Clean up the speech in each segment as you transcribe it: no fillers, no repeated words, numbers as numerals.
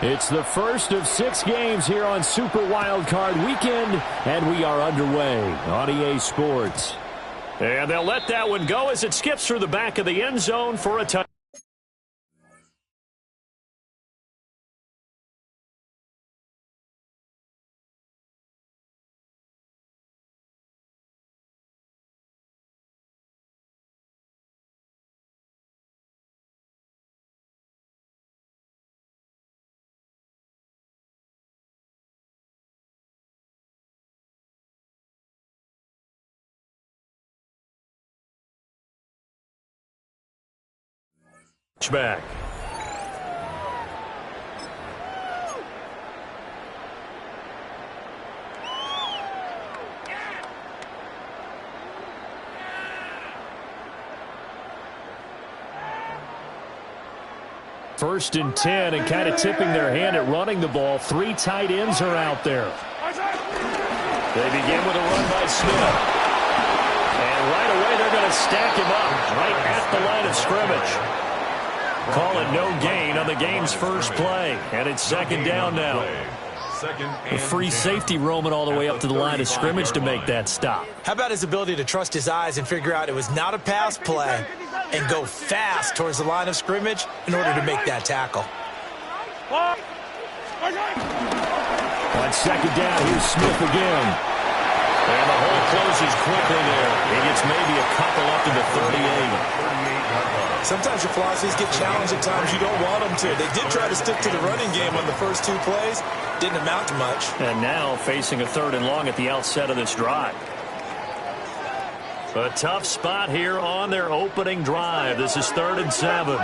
It's the first of 6 games here on Super Wildcard Weekend, and we are underway on EA Sports. And they'll let that one go as it skips through the back of the end zone for a touchdown. Back. First and 10, and kind of tipping their hand at running the ball. 3 tight ends are out there. They begin with a run by Smith. And right away they're going to stack him up right at the line of scrimmage. Call it no gain on the game's first play, and it's second down now. A free safety roaming all the way up to the line of scrimmage to make that stop. How about his ability to trust his eyes and figure out it was not a pass play and go fast towards the line of scrimmage in order to make that tackle. On second down, here's Smith again. And the hole closes quickly there. He gets maybe a couple up to the 38. Sometimes your philosophies get challenged at times you don't want them to. They did try to stick to the running game on the first 2 plays. Didn't amount to much. And now facing a 3rd and long at the outset of this drive. A tough spot here on their opening drive. This is 3rd and 7.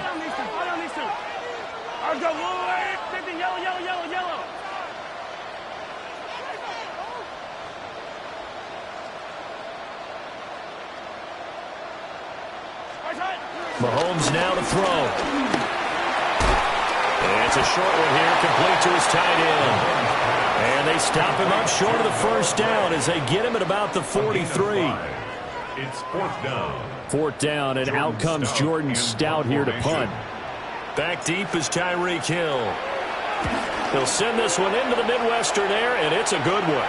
Mahomes now to throw. And it's a short one here, complete to his tight end. And they stop him up short of the first down as they get him at about the 43. It's 4th down. 4th down, and out comes Jordan Stout here to punt. Back deep is Tyreek Hill. He'll send this one into the Midwestern air, and it's a good one.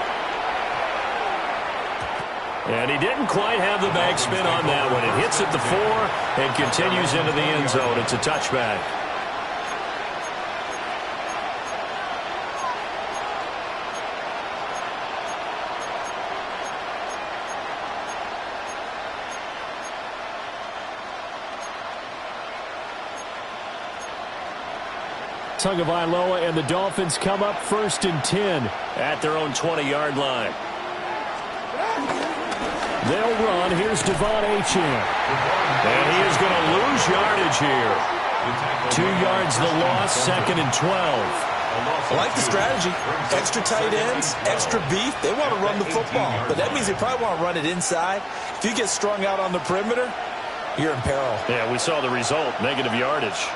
And he didn't quite have the backspin on that one. It hits at the 4 and continues into the end zone. It's a touchback. Tagovailoa and the Dolphins come up 1st and 10 at their own 20-yard line. They'll run. Here's Devon Achane. And he is going to lose yardage here. 2 yards the loss, 2nd and 12. I like the strategy. Extra tight ends, extra beef. They want to run the football, but that means they probably want to run it inside. If you get strung out on the perimeter, you're in peril. Yeah, we saw the result, negative yardage.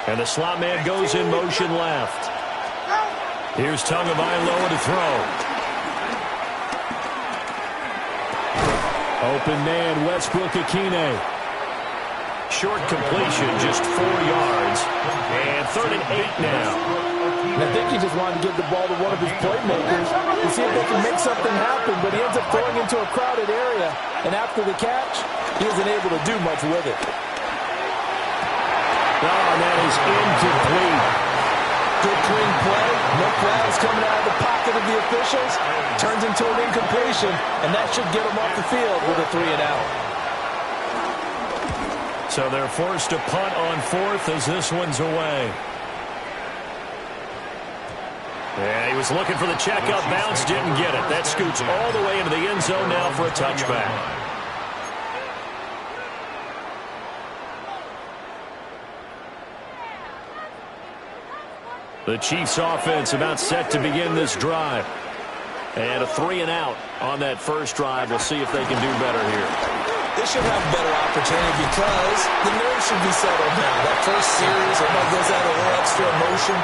And the slot man goes in motion left. Here's Tagovailoa to throw. Open man, Westbrook-Ikhine. Short completion, just 4 yards. And 3rd and 8 now. And I think he just wanted to give the ball to one of his playmakers to see if they can make something happen, but he ends up throwing into a crowded area. And after the catch, he isn't able to do much with it. Oh, that is incomplete. Good clean play. No flags coming out of the pocket of the officials. Turns into an incompletion, and that should get them off the field with a 3 and out. So they're forced to punt on 4th as this one's away. Yeah, he was looking for the checkup bounce, didn't get it. That scoots all the way into the end zone now for a touchback. The Chiefs offense about set to begin this drive. And a 3 and out on that first drive. We'll see if they can do better here. They should have a better opportunity because the nerves should be settled now. That first series, everybody goes out a little extra emotion.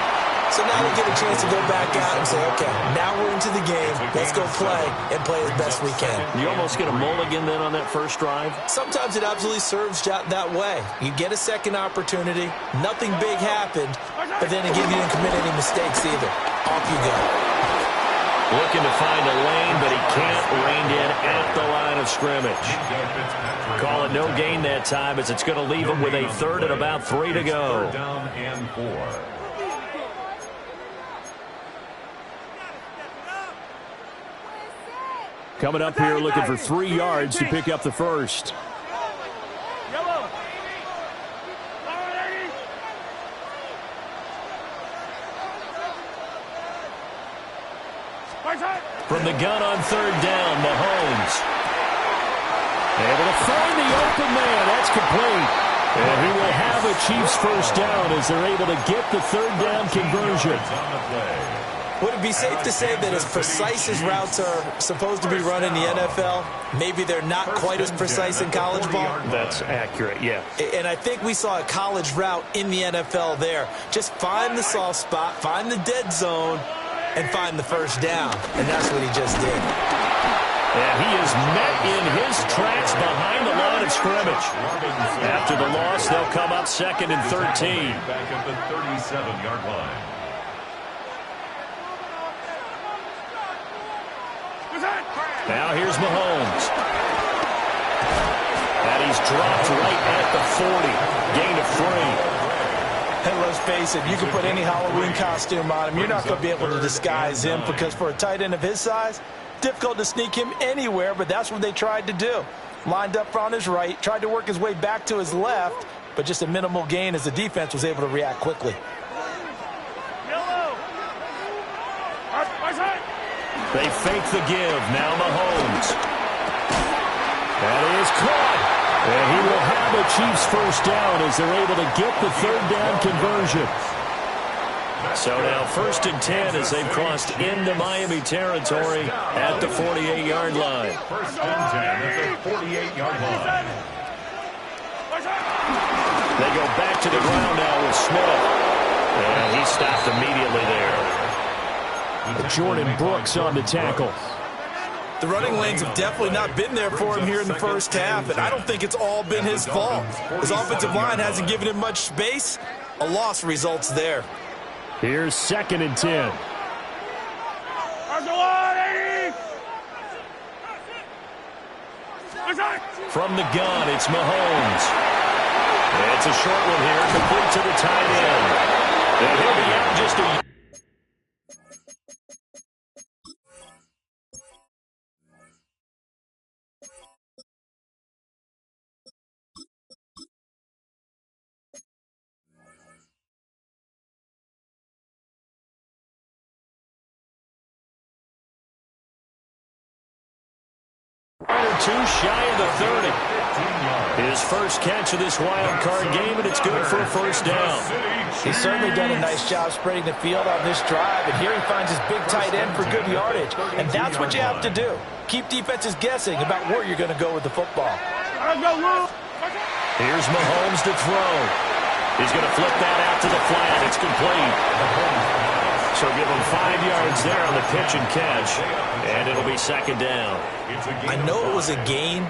So now we get a chance to go back out and say, okay, now we're into the game. Let's go play and play as best we can. You almost get a mulligan then on that first drive? Sometimes it absolutely serves that way. You get a second opportunity. Nothing big happened. but then again, he didn't commit any mistakes either. Off you go. Looking to find a lane, but he can't. Reined in at the line of scrimmage. Call it no gain that time, as it's going to leave him with a third and about 3 to go. Third down and 4. Coming up here looking for 3 yards to pick up the first. From the gun on third down, Mahomes. Able to find the open man. That's complete. And he will have a Chiefs first down as they're able to get the third down conversion. Would it be safe to say that as precise as routes are supposed to be run in the NFL, maybe they're not quite as precise in college ball? That's accurate, yeah. And I think we saw a college route in the NFL there. Just find the soft spot, find the dead zone, and find the first down. And that's what he just did. And he is met in his tracks behind the line of scrimmage. After the loss, they'll come up 2nd and 13. Back at the 37-yard line. Now here's Mahomes. And he's dropped right at the 40. Gain of 3. And let's face it, you can put any Halloween costume on him. You're not going to be able to disguise him, because for a tight end of his size, difficult to sneak him anywhere, but that's what they tried to do. Lined up on his right, tried to work his way back to his left, but just a minimal gain as the defense was able to react quickly. They fake the give. Now Mahomes. That is caught. And he will have a Chiefs first down as they're able to get the third down conversion. So now 1st and 10 as they've crossed into Miami territory at the 48-yard line. 1st and 10 at the 48-yard line. They go back to the ground now with Smith. And he stopped immediately there. Jordan Brooks on the tackle. The running lanes have definitely not been there for him here in the first half, and I don't think it's all been his fault. His offensive line hasn't given him much space. A loss results there. Here's 2nd and 10. From the gun, it's Mahomes. It's a short one here, complete to the tight end. And he'll be out just a... Two shy of the 30. His first catch of this wild card game, and it's good for a first down. He's certainly done a nice job spreading the field on this drive, and here he finds his big tight end for good yardage. And that's what you have to do. Keep defenses guessing about where you're going to go with the football. Here's Mahomes to throw. He's going to flip that out to the flat. It's complete. So give him 5 yards there on the pitch and catch, and it'll be 2nd down. I know it was a gain,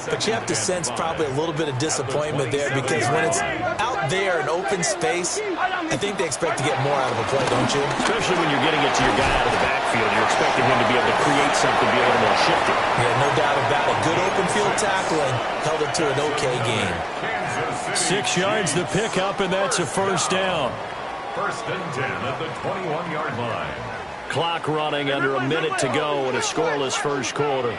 but you have to sense probably a little bit of disappointment there, because when it's out there in open space, I think they expect to get more out of a play, don't you? Especially when you're getting it to your guy out of the backfield. You're expecting him to be able to create something, be a little more shifty. Yeah, no doubt about it. Good open field tackling held it to an okay gain. 6 yards the pickup, and that's a first down. 1st and 10 at the 21-yard line. Clock running, under a minute to go in a scoreless first quarter.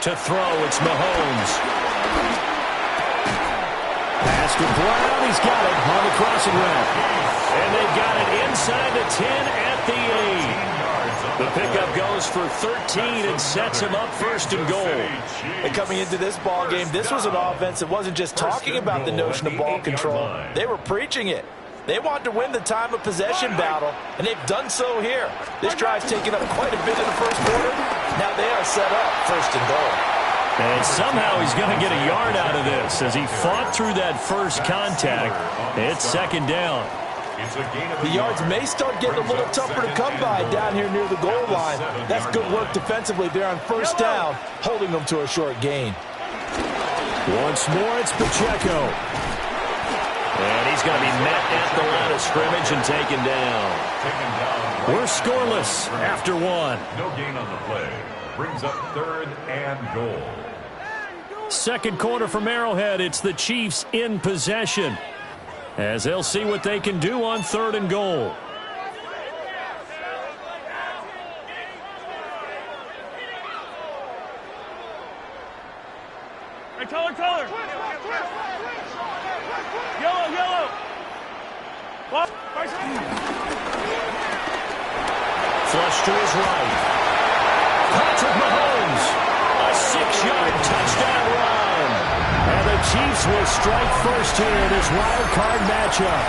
To throw, it's Mahomes. Pass to Brown. He's got it on the crossing route. And they've got it inside the 10 at the 8. The pickup goes for 13 and sets him up 1st and goal. And coming into this ball game, this was an offense that wasn't just talking about the notion of ball control. They were preaching it. They wanted to win the time of possession battle, and they've done so here. This drive's taken up quite a bit in the first quarter. Now they are set up 1st and goal. And somehow he's going to get a yard out of this as he fought through that first contact. It's 2nd down. The yards may start getting a little tougher to come by down here near the goal line. That's good work defensively there on 1st down, holding them to a short gain. Once more, it's Pacheco. And he's going to be met at the line of scrimmage and taken down. We're scoreless after one. No gain on the play. Brings up 3rd and goal. Second quarter from Arrowhead. It's the Chiefs in possession, as they'll see what they can do on 3rd and goal. Hey, color. Yellow. Flush to his right. Patrick Mahomes, a 6-yard touchdown run. And the Chiefs will strike first here in this wild card matchup.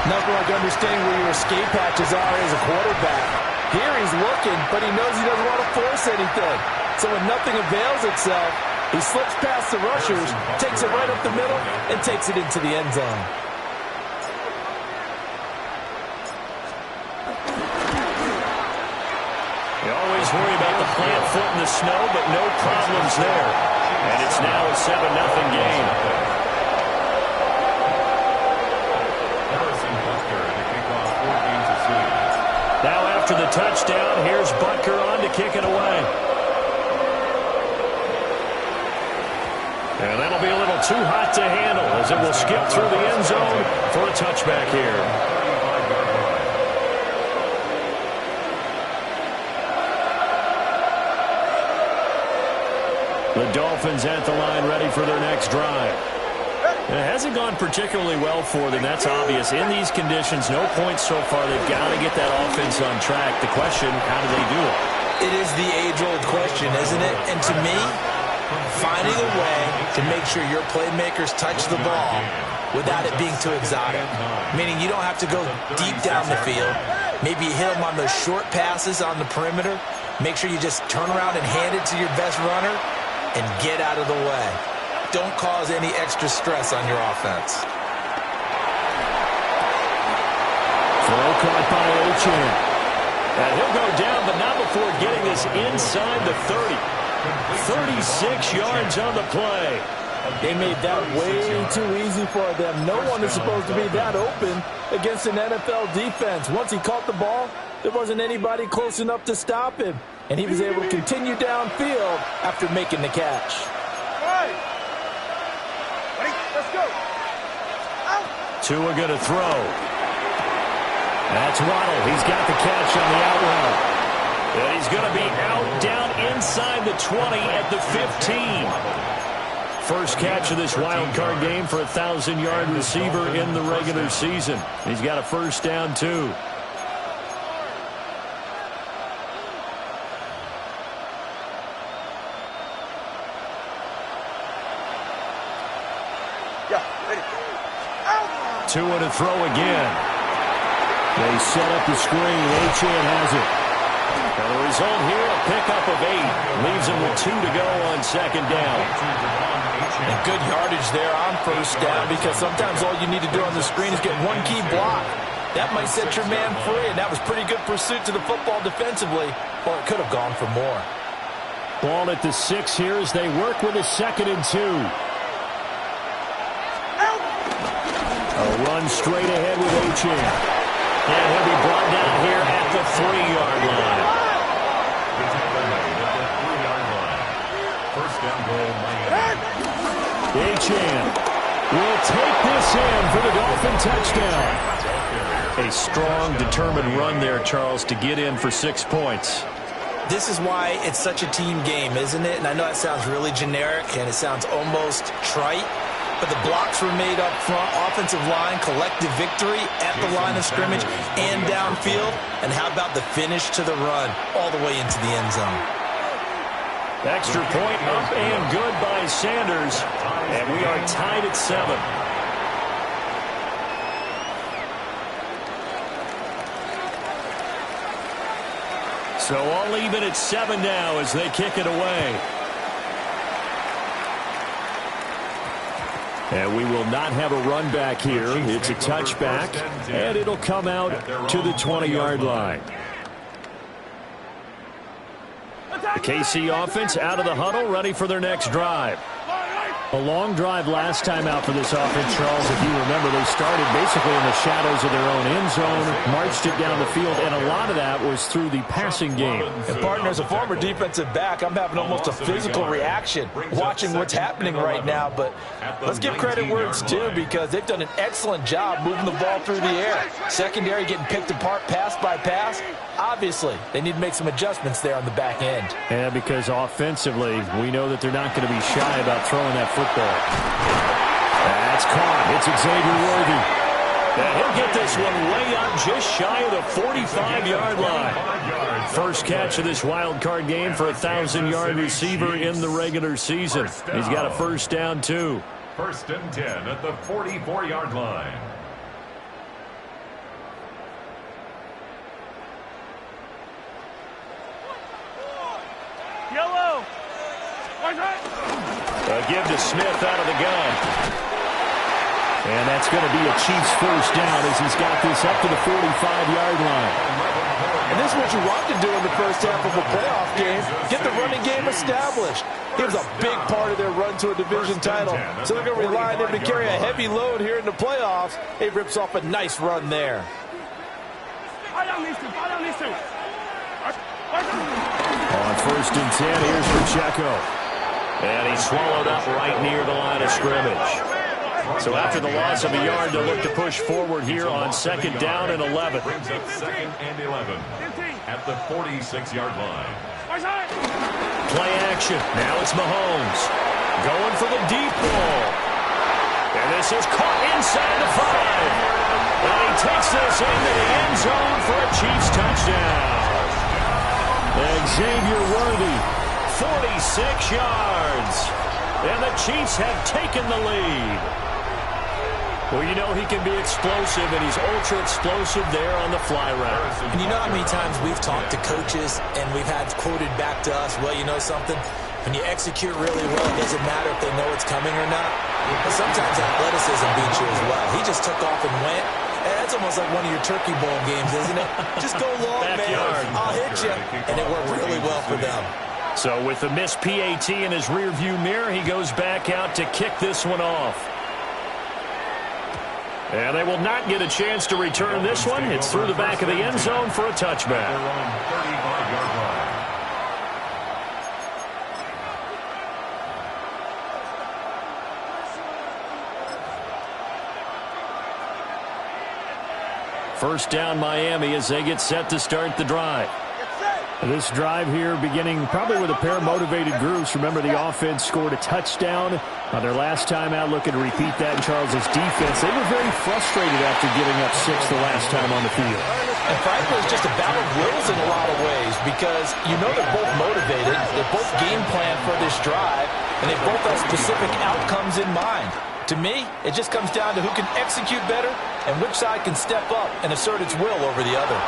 Nothing like understanding where your escape hatches are as a quarterback. Here he's looking, but he knows he doesn't want to force anything. So when nothing avails itself, he slips past the rushers, takes it right up the middle, and takes it into the end zone. You always worry about the plant foot in the snow, but no problems there. And it's now a 7-0 game. Now after the touchdown, here's Butker on to kick it away. And that'll be a little too hot to handle as it will skip through the end zone for a touchback here. The Dolphins at the line, ready for their next drive. It hasn't gone particularly well for them. That's obvious. In these conditions, no points so far. They've got to get that offense on track. The question, how do they do it? It is the age-old question, isn't it? And to me, finding a way to make sure your playmakers touch the ball without it being too exotic. Meaning you don't have to go deep down the field. Maybe you hit them on those short passes on the perimeter. Make sure you just turn around and hand it to your best runner and get out of the way. Don't cause any extra stress on your offense. Throw caught by Ochan. And he'll go down, but not before getting this inside the 30. 36 yards on the play. They made that way too easy for them. No one is supposed to be that open against an NFL defense. Once he caught the ball, there wasn't anybody close enough to stop him. And he was able to continue downfield after making the catch. Tua going to throw. That's Waddle. He's got the catch on the out route. And he's going to be out down inside the 20 at the 15. First catch of this wild card game for a 1,000-yard receiver in the regular season. He's got a first down, too. Tua to throw again. They set up the screen. Ochan has it. And the result here, a pickup of 8. Leaves him with 2 to go on second down. And good yardage there on first down, because sometimes all you need to do on the screen is get one key block. That might set your man free, and that was pretty good pursuit to the football defensively, or it could have gone for more. Ball at the 6 here as they work with a 2nd and 2. A run straight ahead with Ochan. And he'll be brought down here at the 3-yard line. First down goal, Miami. Ochan will take this in for the Dolphin touchdown. A strong, determined run there, Charles, to get in for 6 points. This is why it's such a team game, isn't it? And I know that sounds really generic and it sounds almost trite, but the blocks were made up front, offensive line, collective victory at the line of scrimmage and downfield. And how about the finish to the run all the way into the end zone? Extra point up and good by Sanders. And we are tied at 7. So all even at 7 now as they kick it away. And we will not have a run back here. It's a touchback, and it'll come out to the 20-yard line. The KC offense out of the huddle, ready for their next drive. A long drive last time out for this offense, Charles. If you remember, they started basically in the shadows of their own end zone, marched it down the field, and a lot of that was through the passing game. And, partner, as a former defensive back, I'm having almost a physical reaction watching what's happening right now. But let's give credit where it's due, because they've done an excellent job moving the ball through the air. Secondary getting picked apart pass by pass. Obviously, they need to make some adjustments there on the back end. Yeah, because offensively, we know that they're not going to be shy about throwing that football. That's caught. It's Xavier Worthy. And he'll get this one way up just shy of the 45-yard line. First catch of this wild card game for a 1,000-yard receiver in the regular season. He's got a first down, too. 1st and 10 at the 44-yard line. Yellow. A give to Smith out of the gun. And that's going to be a Chiefs first down as he's got this up to the 45-yard line. And this is what you want to do in the first half of a playoff game. Get the running game established. He was a big part of their run to a division title. So they're going to rely on him to carry a heavy load here in the playoffs. He rips off a nice run there. On 1st and 10, here's Pacheco. And he's swallowed up right near the line of scrimmage. So after the loss of a yard, they'll look to push forward here on 2nd down and 11. Brings up 2nd and 11 at the 46-yard line. Play action. Now it's Mahomes going for the deep ball. And this is caught inside the 5. And he takes this into the end zone for a Chiefs touchdown. Xavier Worthy, 46 yards. And the Chiefs have taken the lead. Well, you know he can be explosive, and he's ultra-explosive there on the fly route. And you know how many times we've talked to coaches and we've had quoted back to us, well, you know something? When you execute really well, it doesn't matter if they know it's coming or not. But sometimes athleticism beats you as well. He just took off and went. And that's almost like one of your turkey bowl games, isn't it? Just go long, Backyard. man. I'll hit you. And it worked really well for them. So with the missed PAT in his rearview mirror, he goes back out to kick this one off. And they will not get a chance to return this one. It's through the back of the end zone for a touchback. First down Miami as they get set to start the drive. This drive here beginning probably with a pair of motivated groups. Remember, the offense scored a touchdown on their last time out, looking to repeat that in Charles's defense. They were very frustrated after giving up 6 the last time on the field. And frankly, it's just a battle of wills in a lot of ways, because you know they're both motivated, they're both game planned for this drive, and they both have specific outcomes in mind. To me, it just comes down to who can execute better and which side can step up and assert its will over the other.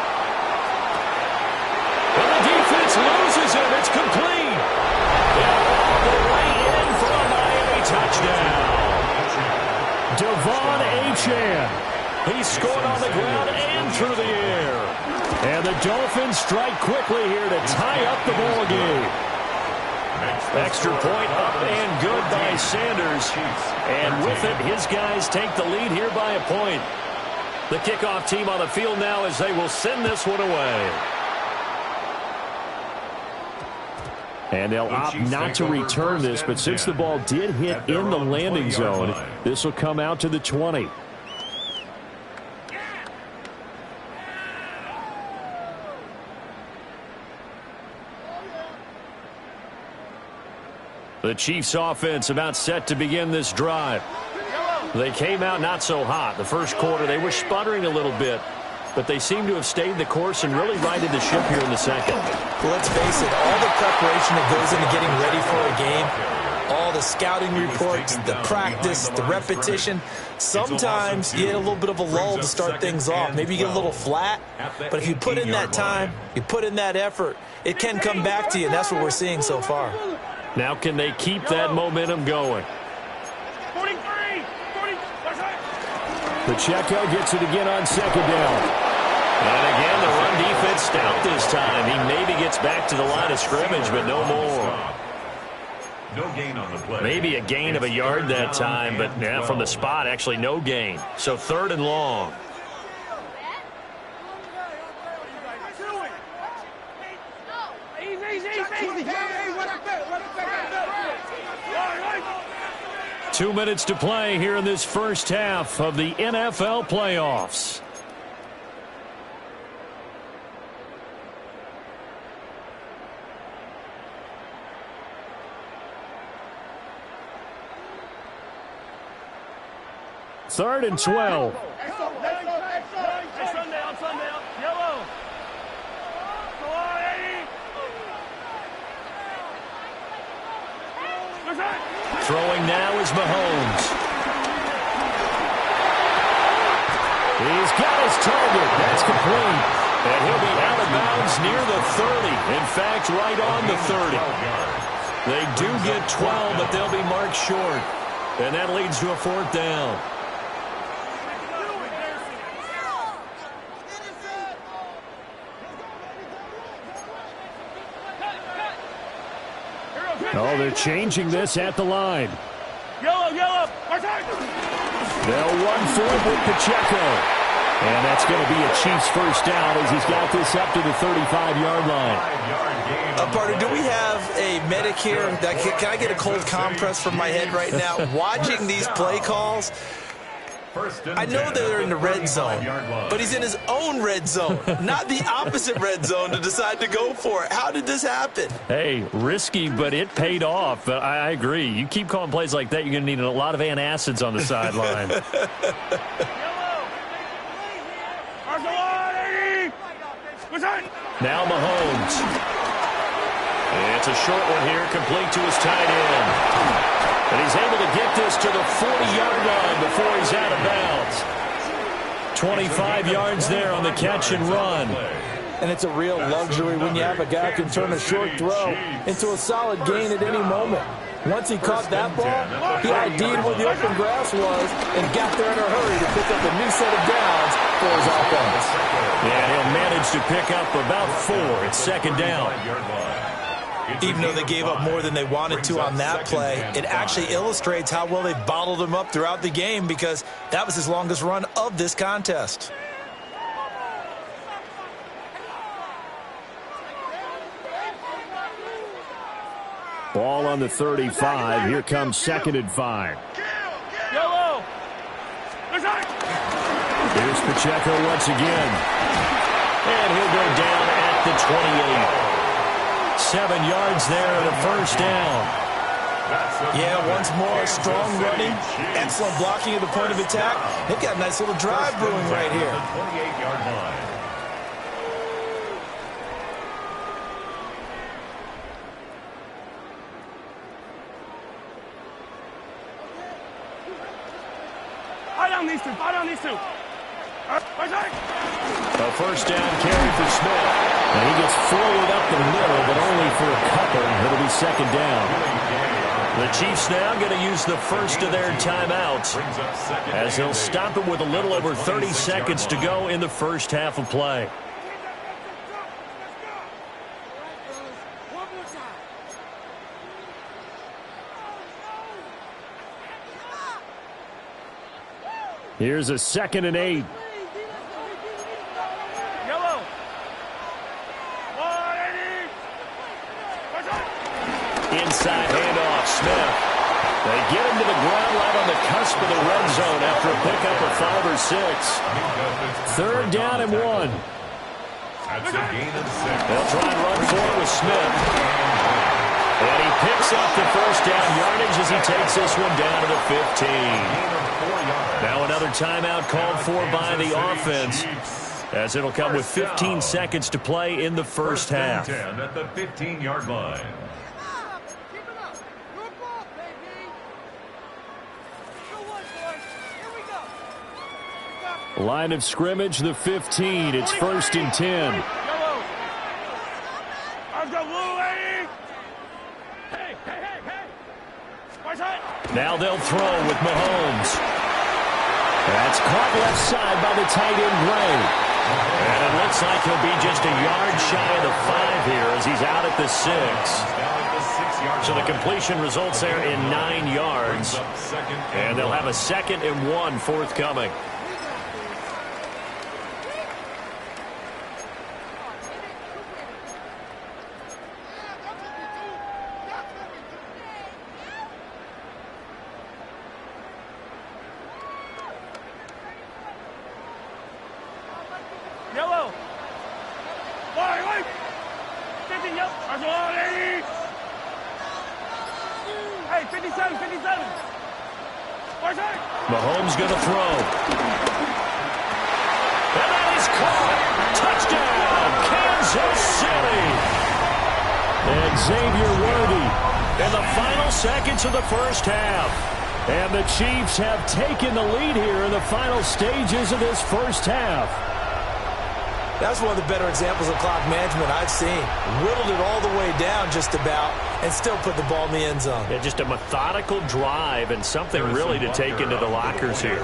Well, the defense loses him. It's complete. And all the way in for a Miami touchdown. Devon Achane. He scored on the ground and through the air. And the Dolphins strike quickly here to tie up the ball game. Extra point up and good by Sanders. And with it, his guys take the lead here by a point. The kickoff team on the field now as they will send this one away. And they'll opt not to return this, but since the ball did hit in the landing zone, this will come out to the 20. The Chiefs offense about set to begin this drive. They came out not so hot. The first quarter, they were sputtering a little bit, but they seem to have stayed the course and really righted the ship here in the second. Well, let's face it, all the preparation that goes into getting ready for a game, all the scouting reports, the practice, the repetition, sometimes you get a little bit of a lull to start things off. Maybe you get a little flat, but if you put in that time, you put in that effort, it can come back to you, and that's what we're seeing so far. Now can they keep that momentum going? 43. Pacheco gets it again on 2nd down. And again, the run defense stout this time. He maybe gets back to the line of scrimmage, but no more. No gain on the play. Maybe a gain of a yard that time, but yeah, from the spot, actually no gain. So 3rd and long. Easy. 2 minutes to play here in this first half of the NFL playoffs. Third and 12. Sunday. Yellow. Come on, Eddie. Throwing now is Mahomes. He's got his target. That's complete. And he'll be out of bounds near the 30. In fact, right on the 30. They do get 12, but they'll be marked short. And that leads to a 4th down. Oh, they're changing this at the line. Yellow. They'll run for it with Pacheco. And that's going to be a Chiefs first down as he's got this up to the 35-yard line. Partner, do we have a medic here? Can I get a cold compress from my head right now? Watching these play calls, I know they're in the red zone, but he's in his own red zone, not the opposite red zone to decide to go for it. How did this happen? Hey, risky, but it paid off. I agree. You keep calling plays like that, you're going to need a lot of antacids on the sideline. Now Mahomes. It's a short one here, complete to his tight end. And he's able to get this to the 40-yard line before he's out of bounds. 25 yards there on the catch and run. And it's a real luxury when you have a guy who can turn a short throw into a solid gain at any moment. Once he caught that ball, he ID'd where the open grass was and got there in a hurry to pick up a new set of downs for his offense. Yeah, he'll manage to pick up about 4. It's 2nd down. Even though they gave up more than they wanted to on that play, it actually illustrates how well they bottled him up throughout the game because that was his longest run of this contest. Ball on the 35. Here comes 2nd and 5. Yellow. Here's Pacheco once again. And he'll go down at the 28. 7 yards there and a first down. Yeah, once more, strong running, excellent blocking at the point of attack. They've got a nice little drive brewing right here. 28-yard line. Buy down these two. A first down carry for Smith. And he gets forward up the middle, but only for a couple. It'll be 2nd down. The Chiefs now going to use the first of their timeouts as they'll stop it with a little over 30 seconds to go in the first half of play. Here's a 2nd and 8. Inside handoff, Smith. They get him to the ground right on the cusp of the red zone after a pickup of 5 or 6. 3rd down and 1. They'll try and run for it with Smith. And he picks up the first down yardage as he takes this one down to the 15. Now another timeout called for by the offense, as it'll come with 15 seconds to play in the first half. 10 at the 15-yard line. Line of scrimmage, the 15. It's 1st and 10. Now they'll throw with Mahomes. That's caught left side by the tight end, Gray. And it looks like he'll be just a yard shy of the 5 here as he's out at the 6. So the completion results there in 9 yards. And they'll have a 2nd and 1 forthcoming. Yellow. Wait. 50, yep. Hey, 57. Mahomes going to throw. And that is caught. Touchdown, Kansas City. And Xavier Worthy in the final seconds of the first half. And the Chiefs have taken the lead here in the final stages of this first half. That's one of the better examples of clock management I've seen. Whittled it all the way down just about and still put the ball in the end zone. Yeah, just a methodical drive and something really to take into the lockers here.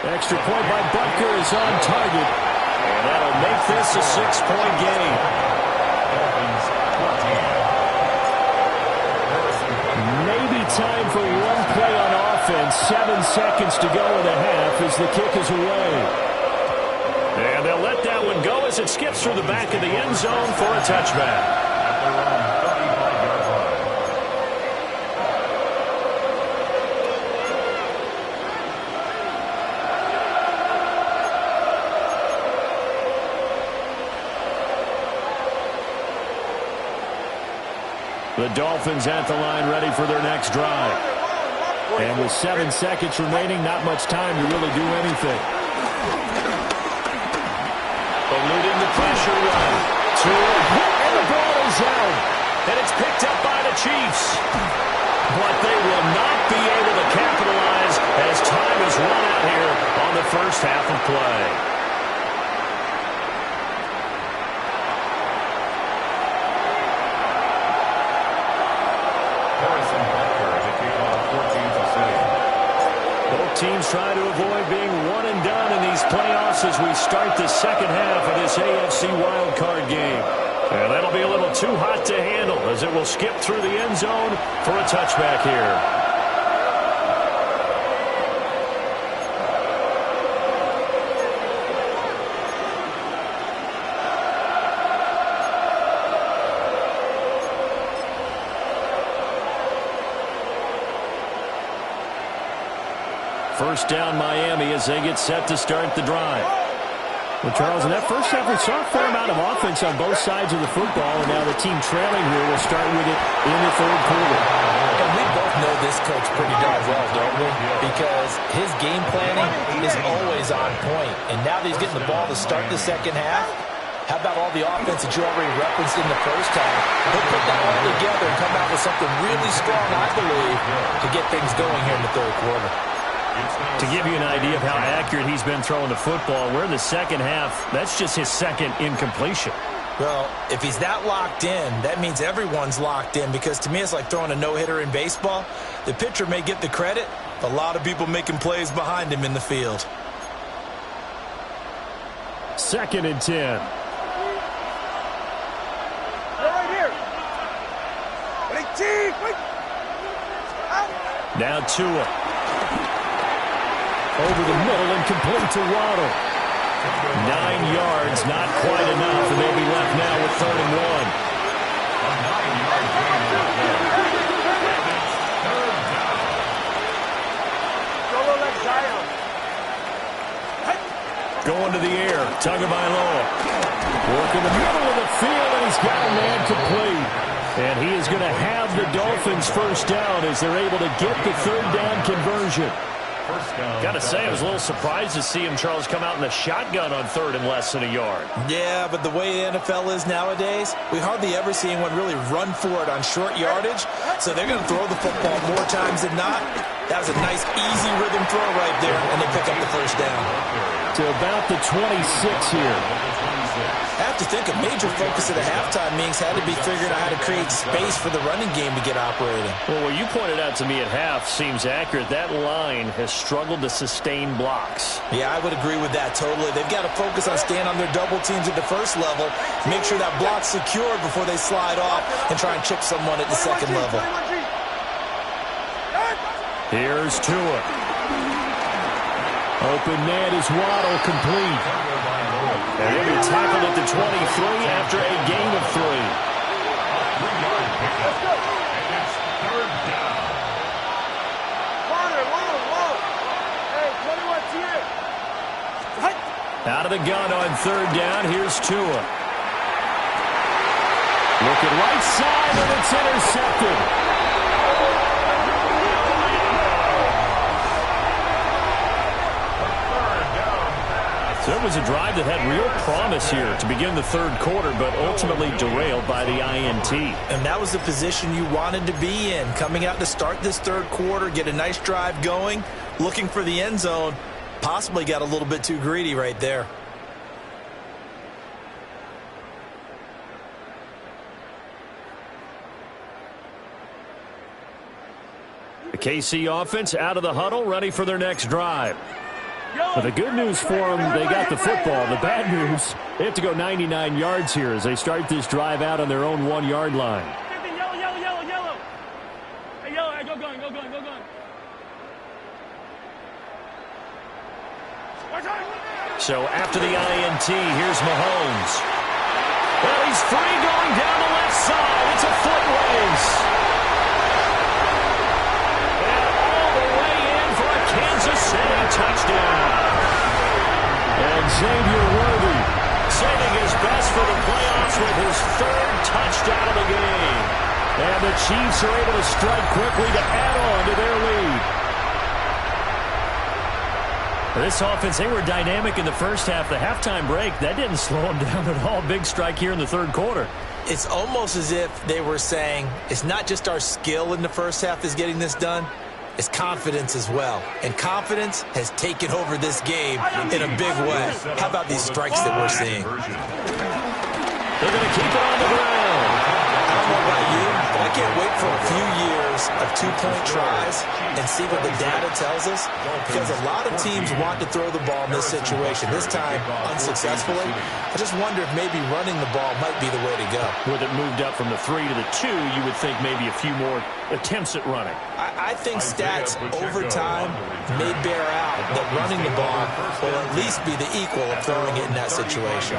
Extra point by Butker is on target. And that'll make this a 6-point game. Maybe time for one play on offense. 7 seconds to go in the half as the kick is away. And they'll let that one go as it skips through the back of the end zone for a touchback. The Dolphins at the line ready for their next drive. And with 7 seconds remaining, not much time to really do anything. Eluding the pressure run. And the ball is out. And it's picked up by the Chiefs. But they will not be able to capitalize as time is run out here on the first half of play. Teams try to avoid being one and done in these playoffs as we start the second half of this AFC wildcard game. And that'll be a little too hot to handle as it will skip through the end zone for a touchback here. First down Miami as they get set to start the drive. Well, Charles, in that first half, we saw a fair amount of offense on both sides of the football, and now the team trailing here will start with it in the third quarter. And we both know this coach pretty darn well, don't we? Because his game planning is always on point. And now that he's getting the ball to start the second half, how about all the offense that you already referenced in the first half? He'll put that all together and come out with something really strong, I believe, to get things going here in the third quarter. To give you an idea of how accurate he's been throwing the football, we're in the second half. That's just his second incompletion. Well, if he's that locked in, that means everyone's locked in, because to me it's like throwing a no-hitter in baseball. The pitcher may get the credit, but a lot of people making plays behind him in the field. 2nd and 10. Right here. Now Tua. Over the middle and complete to Waddle. 9 yards, not quite enough, and they'll be left now with 3rd and 1. Going to the air, Tagovailoa. Working the middle of the field, and he's got a man complete. And he is going to have the Dolphins first down as they're able to get the 3rd down conversion. Got to say, I was a little surprised to see him, Charles, come out in the shotgun on 3rd and less than a yard. Yeah, but the way the NFL is nowadays, we hardly ever see anyone really run for it on short yardage. So they're going to throw the football more times than not. That was a nice, easy rhythm throw right there, and they pick up the first down. To about the 26 here. have to think a major focus of the halftime meetings had to be figuring out how to create space for the running game to get operating. Well, what you pointed out to me at half seems accurate. That line has struggled to sustain blocks. Yeah, I would agree with that totally. They've got to focus on staying on their double teams at the first level, make sure that block's secured before they slide off and try and chip someone at the second level. Here's Tua. Open man is Waddle, complete. And he'll be tackled at the 23 after a gain of 3. And it's third down. Out of the gun on third down, here's Tua. Looking right side, and it's intercepted. So it was a drive that had real promise here to begin the third quarter, but ultimately derailed by the INT. And that was the position you wanted to be in, coming out to start this third quarter, get a nice drive going, looking for the end zone. Possibly got a little bit too greedy right there. The KC offense out of the huddle, ready for their next drive. But the good news for them, they got the football. The bad news, they have to go 99 yards here as they start this drive out on their own 1-yard line. Yellow. Hey, yellow, hey, go going. So after the INT, here's Mahomes. Well, he's free going down the left side. It's a foot race. And all the way in for a Kansas City touchdown. And Xavier Worthy saving his best for the playoffs with his third touchdown of the game. And the Chiefs are able to strike quickly to add on to their lead. This offense, they were dynamic in the first half. The halftime break, that didn't slow them down at all. Big strike here in the third quarter. It's almost as if they were saying, it's not just our skill in the first half that's getting this done, it's confidence as well. And confidence has taken over this game in a big way. How about these strikes that we're seeing? They're going to keep it on the ground. I don't know about you, but I can't wait for a few years of two-point tries and see what the data tells us, because a lot of teams want to throw the ball in this situation. This time, unsuccessfully. I just wonder if maybe running the ball might be the way to go. With it moved up from the 3 to the 2, you would think maybe a few more attempts at running. I think stats over time may bear out that running the ball will at least be the equal of throwing it in that situation.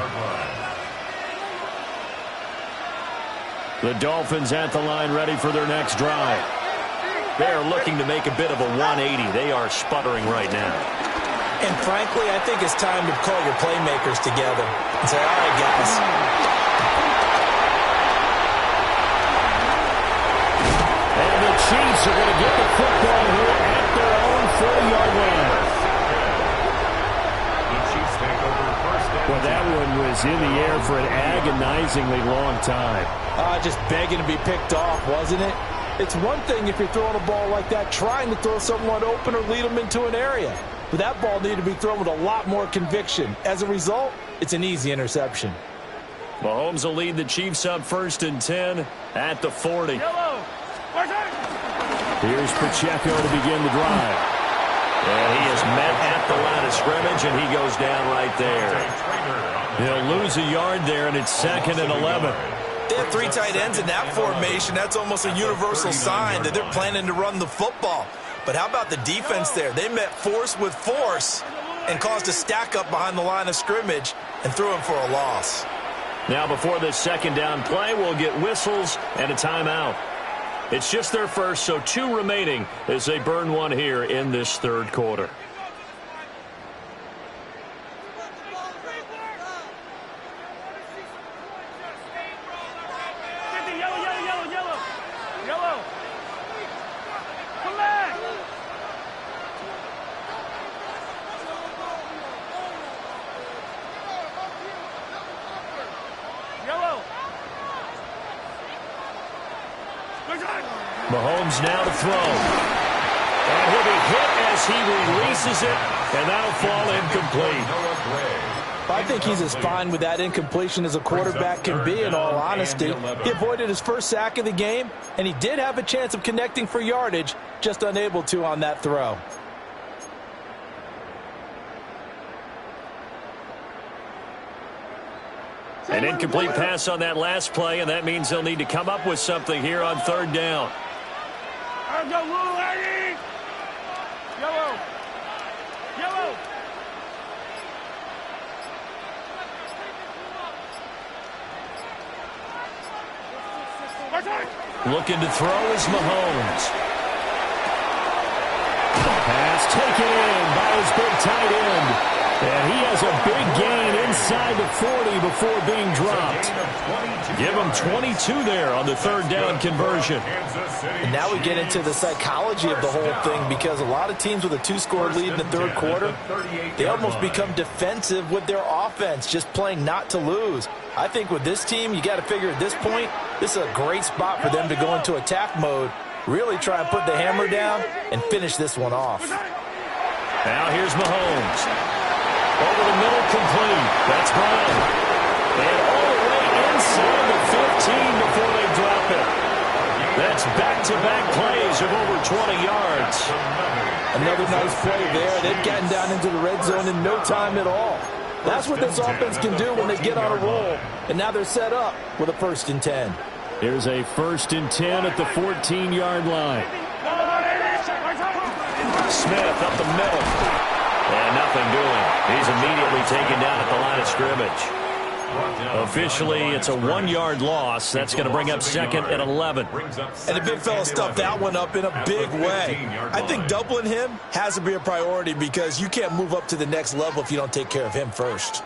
The Dolphins at the line, ready for their next drive. They're looking to make a bit of a 180. They are sputtering right now. And frankly, I think it's time to call your playmakers together and say, all right, guys. And the Chiefs are going to get the football here at their own 40-yard line. The Chiefs take over first down. Well, that one was in the air for an agonizingly long time. Just begging to be picked off, wasn't it? It's one thing if you're throwing a ball like that, trying to throw someone open or lead them into an area. But that ball needed to be thrown with a lot more conviction. As a result, it's an easy interception. Mahomes will lead the Chiefs up 1st and 10 at the 40. Here's Pacheco to begin the drive. And he is met at the line of scrimmage, and he goes down right there. He'll lose a yard there, and it's 2nd and 11. They have 3 tight ends in that formation. That's almost a universal sign that they're planning to run the football. But how about the defense there? They met force with force and caused a stack up behind the line of scrimmage and threw him for a loss. Now before this 2nd down play, we'll get whistles and a timeout. It's just their first, so 2 remaining as they burn one here in this third quarter. Mahomes now to throw. And he'll be hit as he releases it, and that'll fall incomplete. I think he's as fine with that incompletion as a quarterback can be, in all honesty. He avoided his first sack of the game, and he did have a chance of connecting for yardage, just unable to on that throw. An incomplete pass on that last play, and that means they'll need to come up with something here on third down. Yellow. Yellow. Looking to throw is Mahomes. Pass taken in by his big tight end. And he has a big gain inside the 40 before being dropped. Give him 22 there on the third down conversion. And now we get into the psychology of the whole thing, because a lot of teams with a 2-score lead in the third quarter, they almost become defensive with their offense, just playing not to lose. I think with this team, you got to figure at this point, this is a great spot for them to go into attack mode, really try and put the hammer down and finish this one off. Now here's Mahomes. Over the middle, complete. That's Brown. And all the way inside the 15 before they drop it. That's back-to-back plays of over 20 yards. Another nice play there. They've gotten down into the red zone in no time at all. That's what this offense can do when they get on a roll. And now they're set up with a 1st and 10. Here's a 1st and 10 at the 14-yard line. Smith up the middle. And nothing doing. He's immediately taken down at the line of scrimmage. Officially, it's a 1-yard loss. That's going to bring up 2nd and 11. And the big fella stuffed that one up in a big way. I think doubling him has to be a priority, because you can't move up to the next level if you don't take care of him first.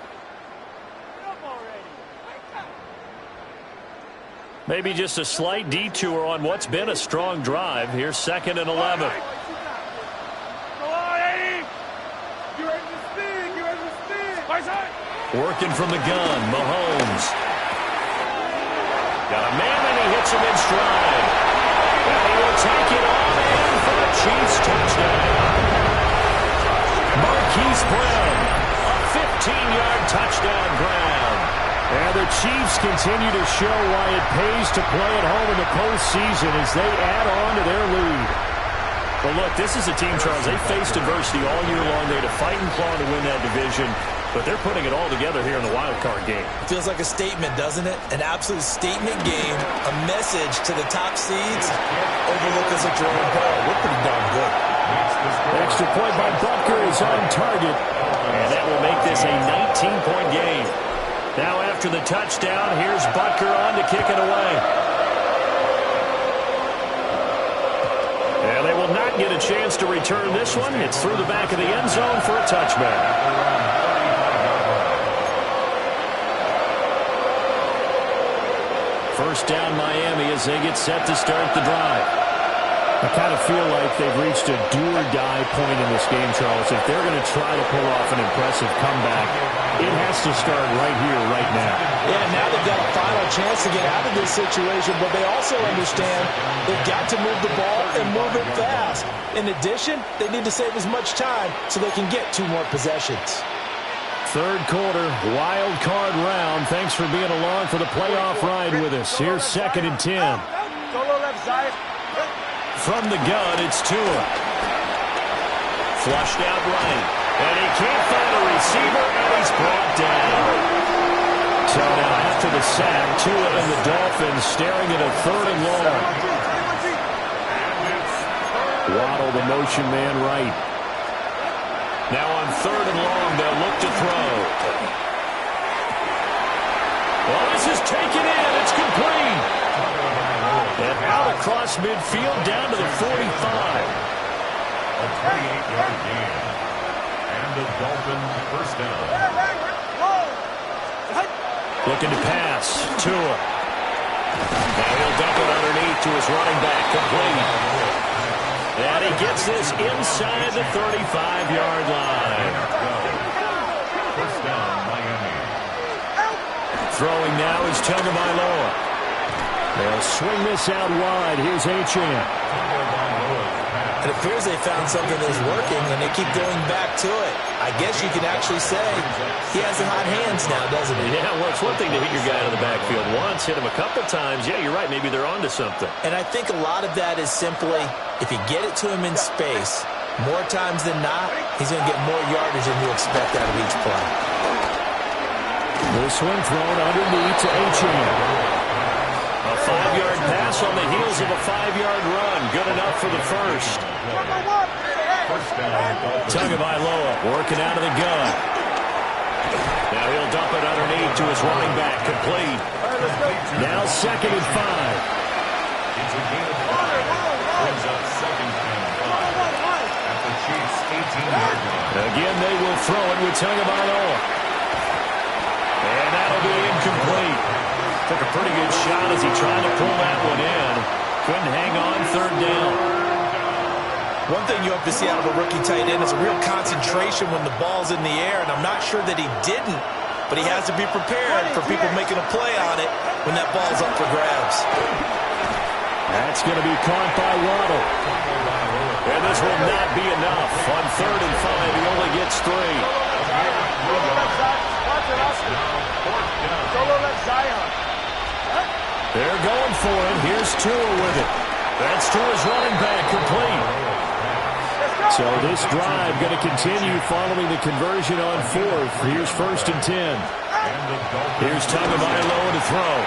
Maybe just a slight detour on what's been a strong drive. Here's 2nd and 11. Working from the gun, Mahomes. Got a man, and he hits him in stride. And he will take it on in for the Chiefs touchdown. Marquise Brown, a 15-yard touchdown Brown. And the Chiefs continue to show why it pays to play at home in the postseason as they add on to their lead. Well, look, this is a team, Charles, they faced adversity all year long. They had to fight and claw to win that division. But they're putting it all together here in the wild card game. Feels like a statement, doesn't it? An absolute statement game, a message to the top seeds. Overlook as a throwing ball. We're pretty darn good. Extra point by Butker is on target. And that will make this a 19-point game. Now after the touchdown, here's Butker on to kick it away. And they will not get a chance to return this one. It's through the back of the end zone for a touchback. First down Miami as they get set to start the drive. I kind of feel like they've reached a do-or-die point in this game, Charles. If they're going to try to pull off an impressive comeback, it has to start right here, right now. Yeah, now they've got a final chance to get out of this situation, but they also understand they've got to move the ball and move it fast. In addition, they need to save as much time so they can get 2 more possessions. Third quarter, wild card round. Thanks for being along for the playoff ride with us. Here's 2nd and 10. Solo left side. From the gun, it's Tua. Flushed out right. And he can't find a receiver, and he's brought down. So now after the sack, Tua and the Dolphins staring at a 3rd and long. Waddle, the motion man, right. Now on 3rd and long, they'll look to throw. Well, this is taken in. It's complete. And out across midfield down to the 45. A 28-yard gain. And the Dolphins first down. Looking to pass. Tua. Now he'll dump it underneath to his running back. Complete. And he gets this inside the 35-yard line. First down, Miami. Throwing now is Tagovailoa. They'll swing this out wide. Here's Achane. It appears they found something that's working, and they keep going back to it. I guess you can actually say he has the hot hands now, doesn't he? Yeah, well, it's one thing to hit your guy out of the backfield once, hit him a couple times. Yeah, you're right. Maybe they're onto something. And I think a lot of that is simply if you get it to him in space, more times than not, he's going to get more yardage than you expect out of each play. This one thrown underneath to Achane. A 5-yard pass on the heels of a 5-yard run. Good enough for the first. Tagovailoa working out of the gun. Now he'll dump it underneath to his running back. Complete. Now 2nd and 5. It's a gain of 5. Brings up 2nd and 5 at the Chiefs' 18-yard line. Again, they will throw it with Tagovailoa. And that'll be incomplete. Took a pretty good shot as he tried to pull that one in. Couldn't hang on 3rd down. One thing you hope to see out of a rookie tight end is a real concentration when the ball's in the air, and I'm not sure that he didn't, but he has to be prepared for people making a play on it when that ball's up for grabs. That's going to be caught by Waddle. And this will not be enough. On 3rd and 5, he only gets 3. They're going for it. Here's Tua with it. That's Tua's running back, complete. So this drive going to continue following the conversion on 4th. Here's 1st and 10. Here's Tagovailoa to throw.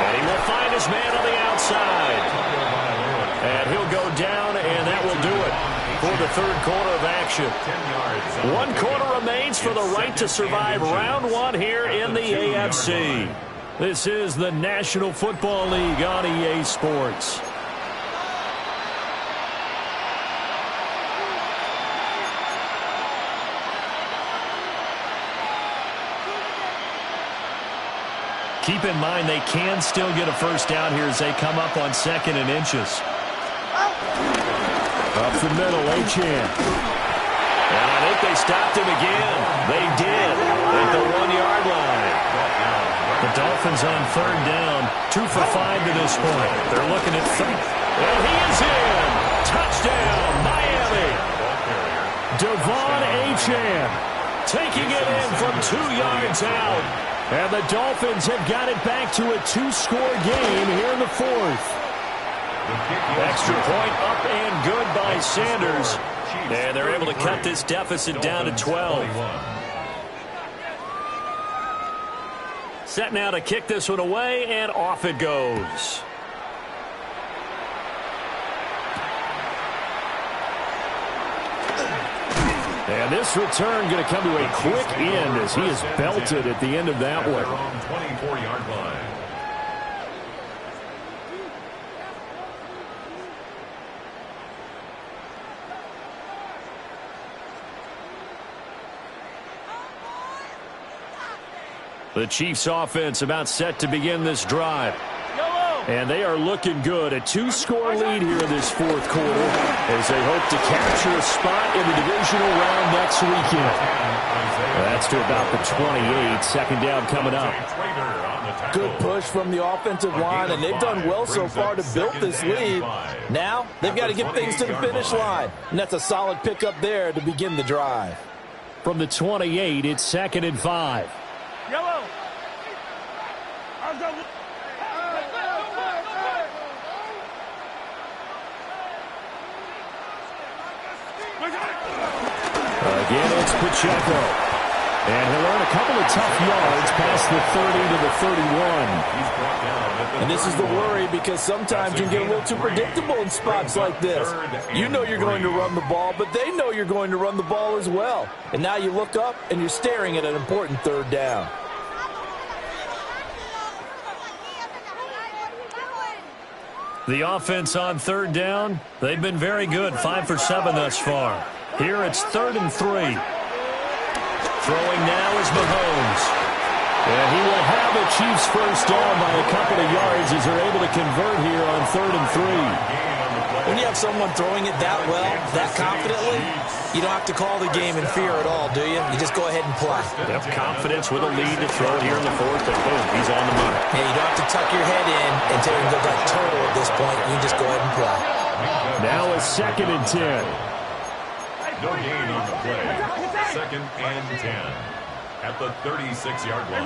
And he will find his man on the outside. And he'll go down, and that will do it for the 3rd quarter of action. 1 quarter remains for the right to survive round 1 here in the AFC. This is the National Football League on EA Sports. Keep in mind they can still get a first down here as they come up on 2nd and inches. Up the middle, Achane. And I think they stopped him again. They did at the 1-yard line. The Dolphins on 3rd down, 2 for 5 to this point. They're looking at 3. And he is in. Touchdown, Miami. Devon Achane Taking it in from 2 yards out. And the Dolphins have got it back to a 2-score game here in the 4th. Extra point up and good by Sanders. And they're able to cut this deficit down to 12. Set now to kick this one away, and off it goes. And this return going to come to a quick end as he is belted at the end of that one. 24-yard line. The Chiefs offense about set to begin this drive. And they are looking good. A 2-score lead here in this 4th quarter as they hope to capture a spot in the divisional round next weekend. That's to about the 28. 2nd down coming up. Good push from the offensive line, and they've done well so far to build this lead. Now they've got to get things to the finish line, and that's a solid pickup there to begin the drive. From the 28, it's 2nd and 5. Yellow. Again, it's Pacheco. And he'll earn a couple of tough yards past the 30 to the 31. And this is the worry because sometimes you can get a little too predictable in spots like this. You know you're going to run the ball, but they know you're going to run the ball as well. And now you look up and you're staring at an important 3rd down. The offense on 3rd down, they've been very good. 5 for 7 thus far. Here it's 3rd and 3. Throwing now is Mahomes. And he will have the Chiefs first down by a couple of yards as they're able to convert here on 3rd and 3. When you have someone throwing it that well, that confidently, you don't have to call the game in fear at all, do you? You just go ahead and play. Yep, confidence with a lead to throw it here in the 4th, and boom, he's on the money. Yeah, you don't have to tuck your head in and tell him to go back total at this point. You just go ahead and play. Now a 2nd and 10. No gain on the play. 2nd and 10 at the 36-yard line.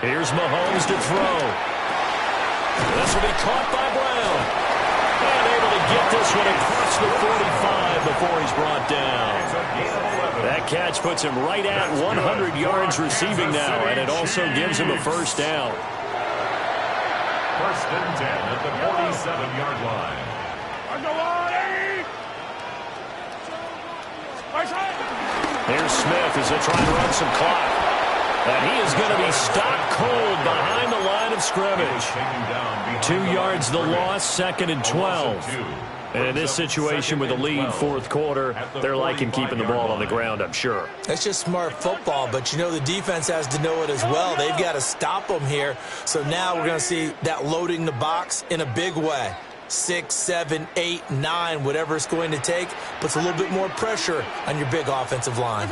Here's Mahomes to throw. This will be caught by Brown. And able to get this one across the 45 before he's brought down. That catch puts him right at 100 yards receiving now, and it also gives him a first down. 1st and 10 at the 47-yard line. Here's Smith as they try to run some clock. And he is going to be stopped cold behind the line of scrimmage. 2 yards the loss, 2nd and 12. And in this situation with a lead 4th quarter, they're liking keeping the ball on the ground, I'm sure. It's just smart football, but you know the defense has to know it as well. They've got to stop them here. So now we're going to see that loading the box in a big way. 6, 7, 8, 9, whatever it's going to take, puts a little bit more pressure on your big offensive line.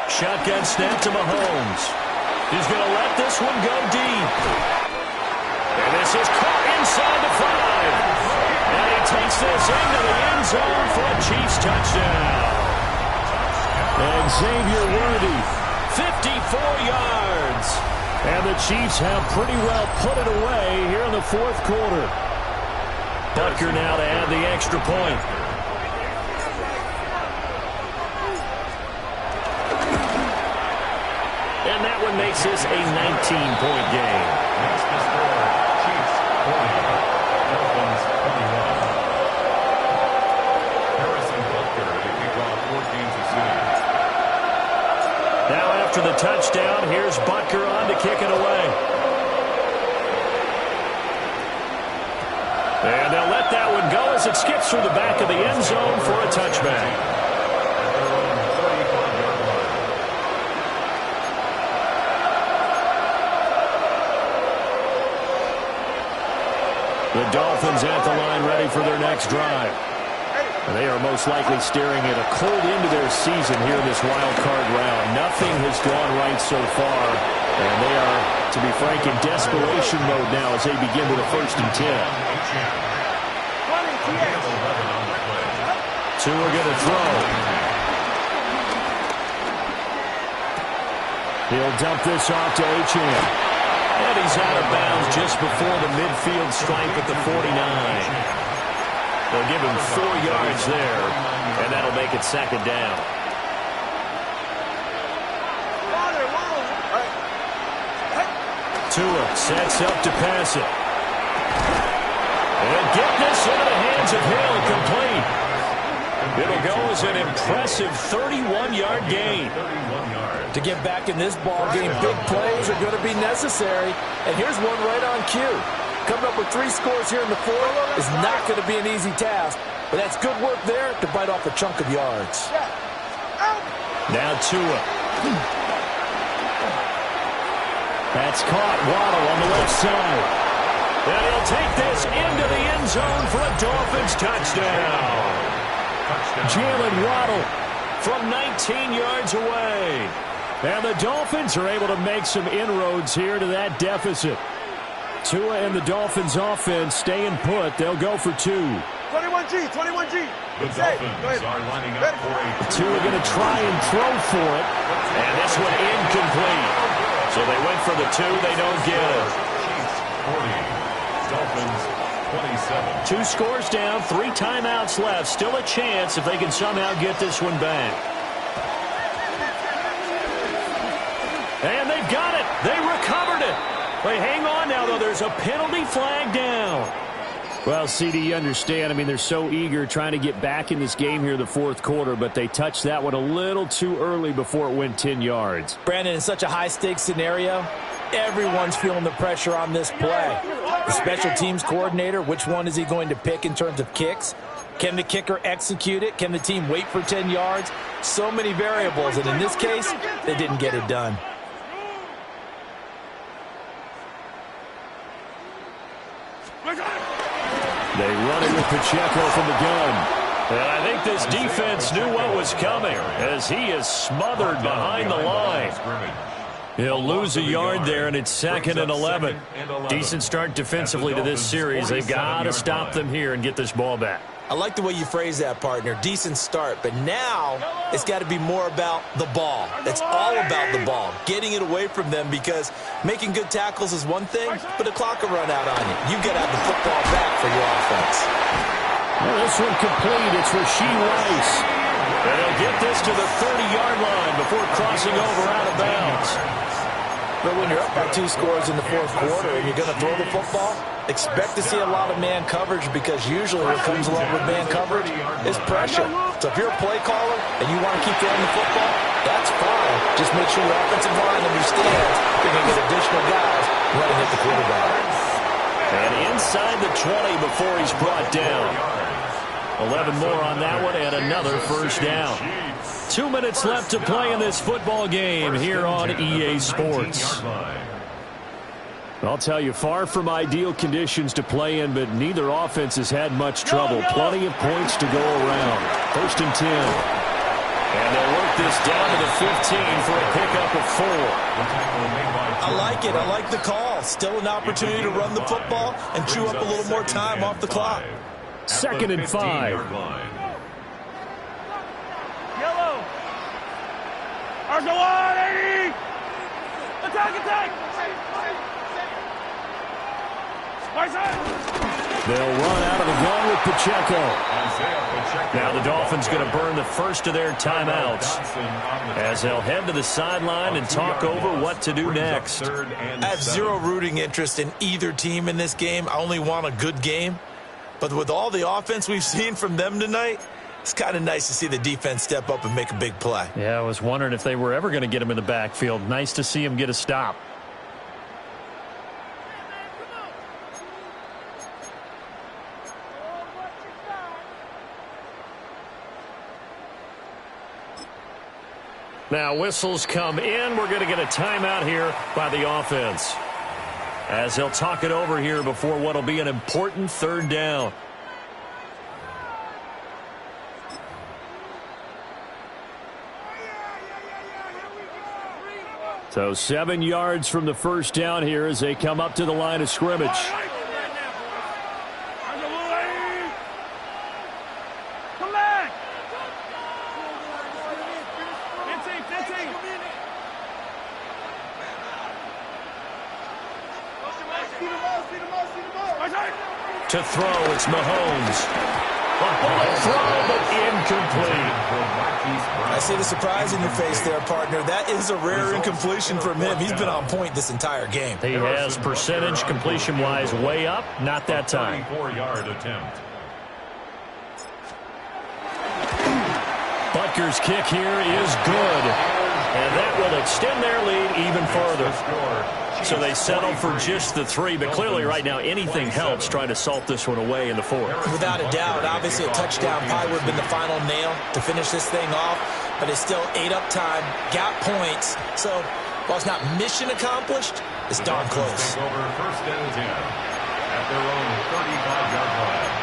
Shotgun snap to Mahomes. He's going to let this one go deep. And this is caught inside the 5. And he takes this into the end zone for a Chiefs touchdown. And Xavier Worthy, 54 yards. And the Chiefs have pretty well put it away here in the 4th quarter. Butker now to add the extra point. And that one makes this a 19-point game. Next is for Chiefs 40, Dolphins 21. Harrison Butker to kick off 4 games of season. Now after the touchdown, here's Butker on to kick it away. And they'll let that one go as it skips through the back of the end zone for a touchback. The Dolphins at the line ready for their next drive. And they are most likely staring at a cold end to their season here in this wild card round. Nothing has gone right so far. And they are, to be frank, in desperation mode now as they begin with a 1st and 10. Two are going to throw. He'll dump this off to Achane. And he's out of bounds just before the midfield stripe at the 49. They'll give him 4 yards there, and that'll make it 2nd down. Tua sets up to pass it. And get this into the hands of Hill, complete. It'll go as an impressive 31-yard gain. To get back in this ball game, big plays are going to be necessary. And here's one right on cue. Coming up with 3 scores here in the 4th is not going to be an easy task. But that's good work there to bite off a chunk of yards. Now Tua. That's caught. Waddle on the left side. And he'll take this into the end zone for a Dolphins touchdown. Jalen Waddle from 19 yards away. And the Dolphins are able to make some inroads here to that deficit. Tua and the Dolphins offense staying put. They'll go for 2. 21G, 21G. The Dolphins are lining up for a Tua going to try and throw for it. And this one incomplete. So they went for the 2. They don't get it. Chiefs 40, Dolphins 27. 2 scores down, 3 timeouts left. Still a chance if they can somehow get this one back. And they've got it. They recovered it. They hang on now, though. There's a penalty flag down. Well, CD, you understand. I mean, they're so eager trying to get back in this game here in the 4th quarter, but they touched that one a little too early before it went 10 yards. Brandon, in such a high-stakes scenario, everyone's feeling the pressure on this play. The special teams coordinator, which one is he going to pick in terms of kicks? Can the kicker execute it? Can the team wait for 10 yards? So many variables, and in this case, they didn't get it done. They run it with Pacheco from the gun. And I think this defense knew what was coming as he is smothered behind the line. He'll lose a yard there, and it's 2nd and 11. Decent start defensively to this series. They've got to stop them here and get this ball back. I like the way you phrase that, partner. Decent start, but now it's got to be more about the ball. It's all about the ball, getting it away from them, because making good tackles is one thing, but the clock will run out on you. You've got to have the football back for your offense. Well, this one complete. It's Rashee Rice. And he'll get this to the 30-yard line before crossing over out of bounds. But when you're up by 2 scores in the 4th quarter and you're going to throw the football, expect to see a lot of man coverage, because usually what comes along with man coverage is pressure. So if you're a play caller and you want to keep throwing the football, that's fine. Just make sure your offensive line understands they're going to get additional guys running at the quarterback. And inside the 20 before he's brought down. 11 more on that one and another first down. 2 minutes left to play in this football game here on EA Sports. I'll tell you, far from ideal conditions to play in, but neither offense has had much trouble. Plenty of points to go around. 1st and 10. And they'll work this down to the 15 for a pickup of 4. I like it. I like the call. Still an opportunity to run the football and chew up a little more time off the clock. 2nd and 5. Yellow. Arsenal 180. Attack. They'll run out of the gun with Pacheco. Now the Dolphins going to burn the first of their timeouts as they'll head to the sideline and talk over what to do next. I have zero rooting interest in either team in this game. I only want a good game. But with all the offense we've seen from them tonight, it's kind of nice to see the defense step up and make a big play. Yeah, I was wondering if they were ever going to get him in the backfield. Nice to see him get a stop. Now whistles come in. We're going to get a timeout here by the offense, as they'll talk it over here before what will be an important 3rd down. So 7 yards from the first down here as they come up to the line of scrimmage. Come back. To throw, it's Mahomes. A bullet throw, but incomplete. I see the surprise in your face there, partner. That is a rare incompletion from him. He's been on point this entire game. He has percentage completion-wise way up. Not that time. 4-yard attempt. Butker's kick here is good. And that will extend their lead even further. So they settle for just the 3, but clearly right now anything helps trying to salt this one away in the 4th. Without a doubt, obviously a touchdown probably would have been the final nail to finish this thing off, but it's still ate up time, got points. So while it's not mission accomplished, it's darn close. Take over 1st and 10 at their own 35-yard line.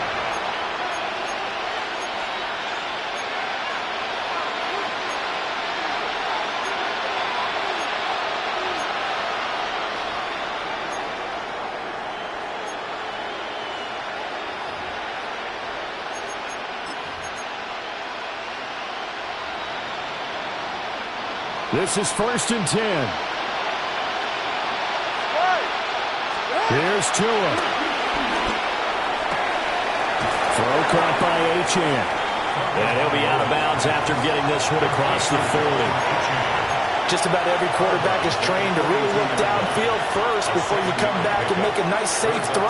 This is 1st and 10. Here's Tua. Throw caught by Achane. And he'll be out of bounds after getting this one across the 40. Just about every quarterback is trained to really look downfield first before you come back and make a nice, safe throw.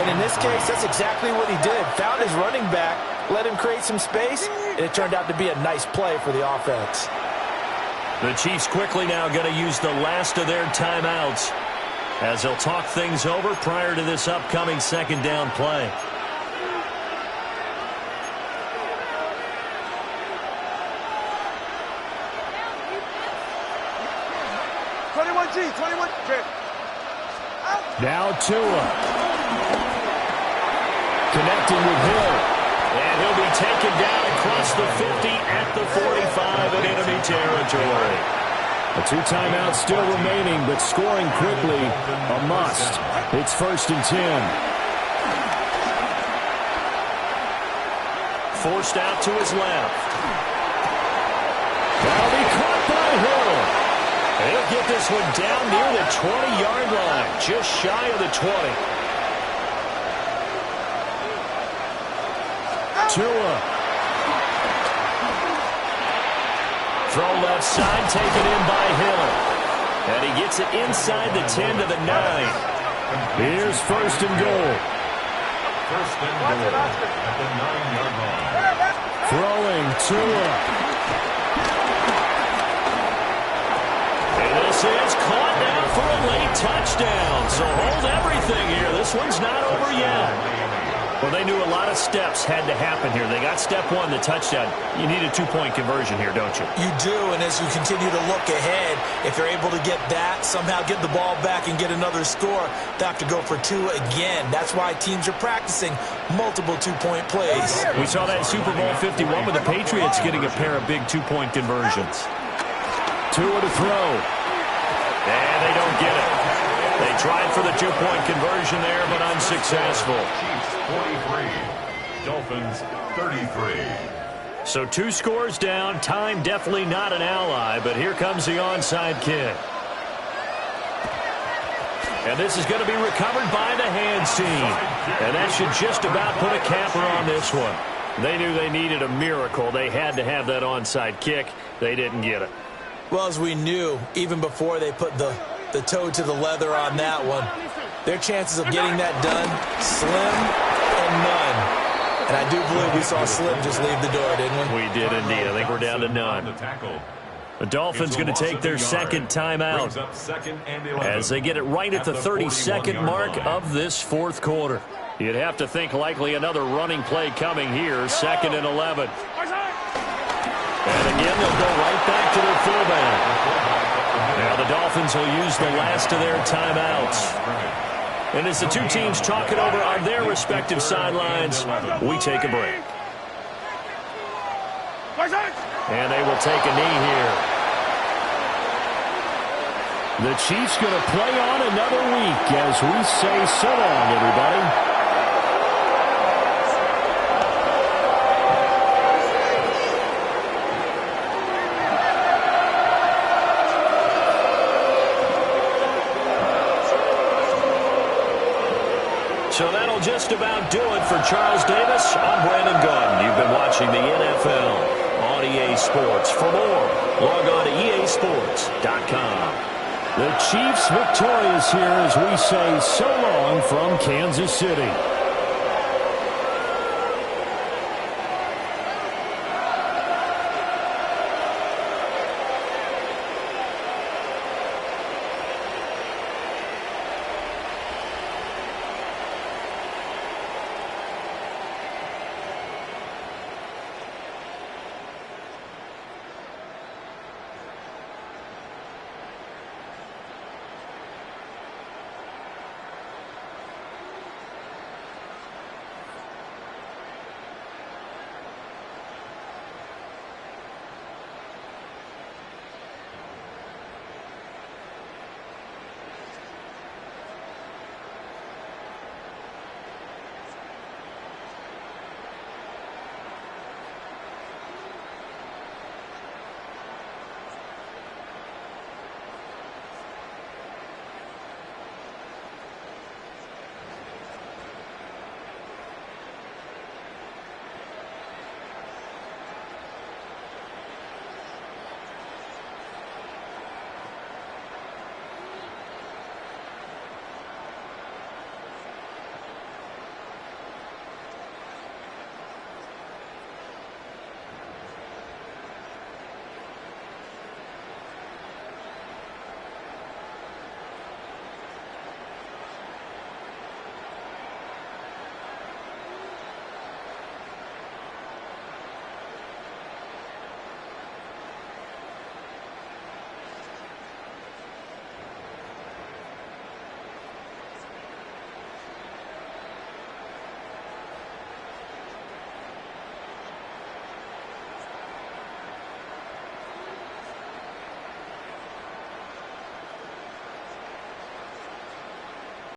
And in this case, that's exactly what he did. Found his running back, let him create some space, and it turned out to be a nice play for the offense. The Chiefs quickly now going to use the last of their timeouts as they'll talk things over prior to this upcoming 2nd down play. Now Tua. Connecting with Hill. And he'll be taken down across the 50 at the 45 in enemy territory. 2 timeouts still remaining, but scoring quickly, a must. It's 1st and 10. Forced out to his left. That'll be caught by Hill. He'll get this one down near the 20-yard line, just shy of the 20. Tua. Throw left side, taken in by Hill. And he gets it inside the 10 to the 9. Here's 1st and goal. 1st and goal at the 9-yard line. Throwing Tua. And this is caught now for a late touchdown. So hold everything here. This one's not over yet. Well, they knew a lot of steps had to happen here. They got step 1, the touchdown. You need a 2-point conversion here, don't you? You do, and as you continue to look ahead, if you're able to get that, somehow get the ball back and get another score, they have to go for 2 again. That's why teams are practicing multiple 2-point plays. We saw that Super Bowl 51 with the Patriots getting a pair of big 2-point conversions. Tua to throw. And they don't get it. They tried for the 2-point conversion there, but unsuccessful. Chiefs 43, Dolphins 33. So 2 scores down. Time definitely not an ally, but here comes the onside kick. And this is going to be recovered by the hands team. And that should just about put a capper on this one. They knew they needed a miracle. They had to have that onside kick. They didn't get it. Well, as we knew, even before they put the toe to the leather on that one, their chances of getting that done, slim and none. And I do believe we saw Slim just leave the door, didn't we? We did indeed. I think we're down to none. The Dolphins going to take their 2nd timeout as they get it right at the 32nd mark of this 4th quarter. You'd have to think likely another running play coming here, 2nd and 11. And again, they'll go right back to their fullback. Now the Dolphins will use the last of their timeouts. And as the 2 teams talk it over on their respective sidelines, we take a break. And they will take a knee here. The Chiefs going to play on another week as we say so long, everybody. So that'll just about do it for Charles Davis. I'm Brandon Gaudin. You've been watching the NFL on EA Sports. For more, log on to easports.com. The Chiefs victorious here as we say so long from Kansas City.